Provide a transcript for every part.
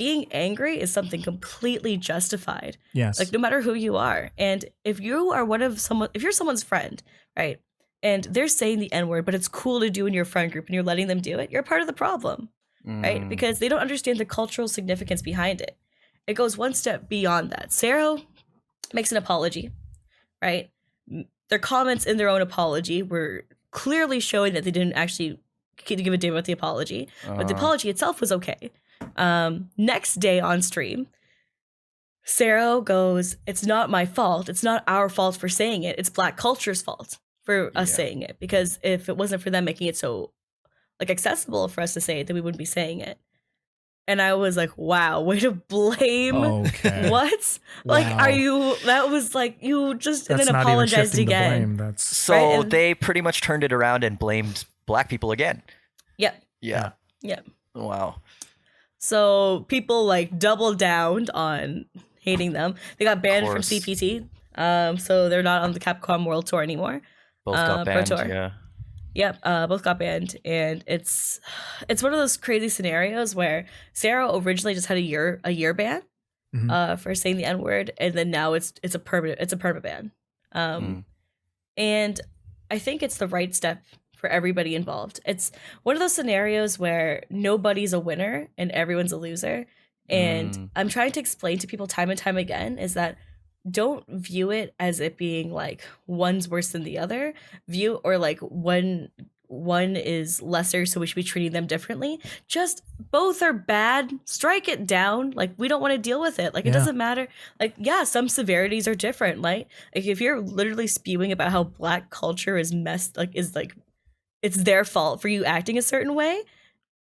being angry is something completely justified. Yes. Like, no matter who you are. And if you are if you're someone's friend, right, and they're saying the N-word, but it's cool to do in your friend group and you're letting them do it, you're part of the problem, right? Because they don't understand the cultural significance behind it. It goes one step beyond that. Cero makes an apology, right? Their comments in their own apology were clearly showing that they didn't actually give a damn about the apology, but the apology itself was okay. Next day on stream, Cero goes, "It's not my fault. It's not our fault for saying it. It's Black culture's fault for us saying it. Because if it wasn't for them making it so like accessible for us to say it, then we wouldn't be saying it." And I was like, wow, way to blame. Okay. What? Wow. Like, are you, that was like, you just, That's and then not apologized even again. the blame. That's So Right, and- they pretty much turned it around and blamed Black people again. Yep. Yeah. Yep. Wow. So people like doubled down on hating them. They got banned from course. CPT. So they're not on the Capcom World Tour anymore. Both got Pro banned. Tour. Yeah. Yep, both got banned, and it's one of those crazy scenarios where Cero originally just had a year ban for saying the N-word, and then now it's a permanent ban. And I think it's the right step for everybody involved. It's one of those scenarios where nobody's a winner and everyone's a loser. And I'm trying to explain to people time and time again is that don't view it as it being like one's worse than the other. Or like one is lesser, so we should be treating them differently. Just both are bad. Strike it down. Like, we don't want to deal with it. Like, it doesn't matter. Like, yeah, some severities are different. Like if you're literally spewing about how Black culture is it's their fault for you acting a certain way,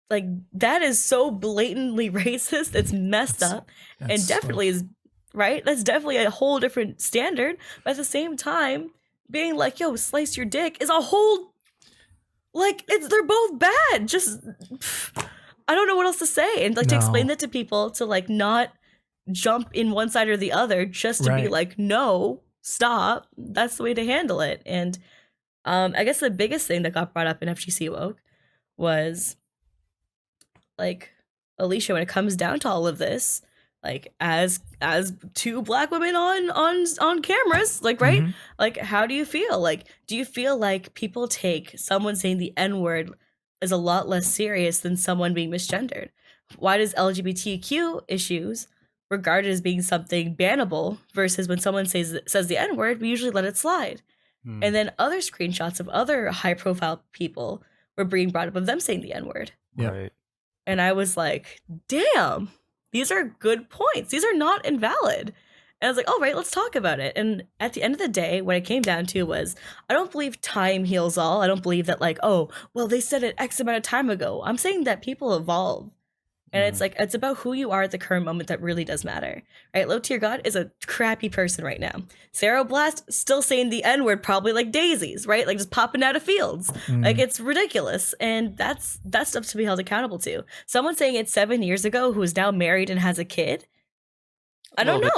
like, that is so blatantly racist. It's messed up, and definitely is. Right? That's definitely a whole different standard. But at the same time, being like, yo, slice your dick is a whole, like, they're both bad. Just, I don't know what else to say. And like to explain that to people, to like not jump in one side or the other, just to be like, no, stop. That's the way to handle it. And I guess the biggest thing that got brought up in FGC Woke was like, Alicia, when it comes down to all of this, like as two Black women on cameras, like, right? Like, how do you feel? Like, do you feel like people take someone saying the N-word as a lot less serious than someone being misgendered? Why does LGBTQ issues regarded as being something bannable versus when someone says the N-word, we usually let it slide? And then other screenshots of other high profile people were being brought up of them saying the N-word. Right. And I was like, damn. These are good points. These are not invalid. And I was like, all right, let's talk about it. And at the end of the day, what it came down to was, I don't believe time heals all. I don't believe that like, oh, well, they said it X amount of time ago. I'm saying that people evolve. And it's like, it's about who you are at the current moment that really does matter. Right? LowTierGod is a crappy person right now. CeroBlast still saying the N-word probably like daisies, right? Like just popping out of fields. Like, it's ridiculous. And that's stuff to be held accountable to. Someone saying it 7 years ago who is now married and has a kid. I don't know.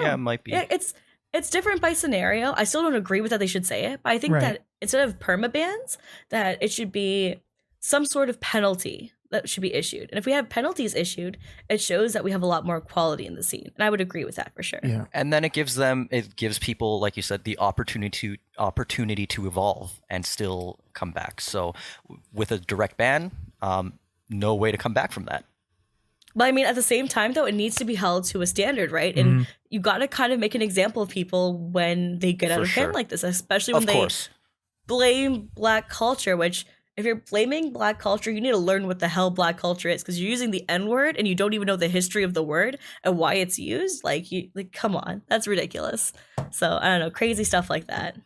Yeah, it might be. Yeah, it's different by scenario. I still don't agree with that they should say it, but I think that instead of permabans, that it should be some sort of penalty that should be issued. And if we have penalties issued, it shows that we have a lot more quality in the scene. And I would agree with that for sure. Yeah. And then it gives people, like you said, the opportunity to evolve and still come back. So with a direct ban, no way to come back from that. But I mean, at the same time, though, it needs to be held to a standard, right? And you got to kind of make an example of people when they get out of hand like this, especially when they blame Black culture, which if you're blaming Black culture, you need to learn what the hell Black culture is, because you're using the N-word and you don't even know the history of the word and why it's used. Like, come on, that's ridiculous. So I don't know, crazy stuff like that.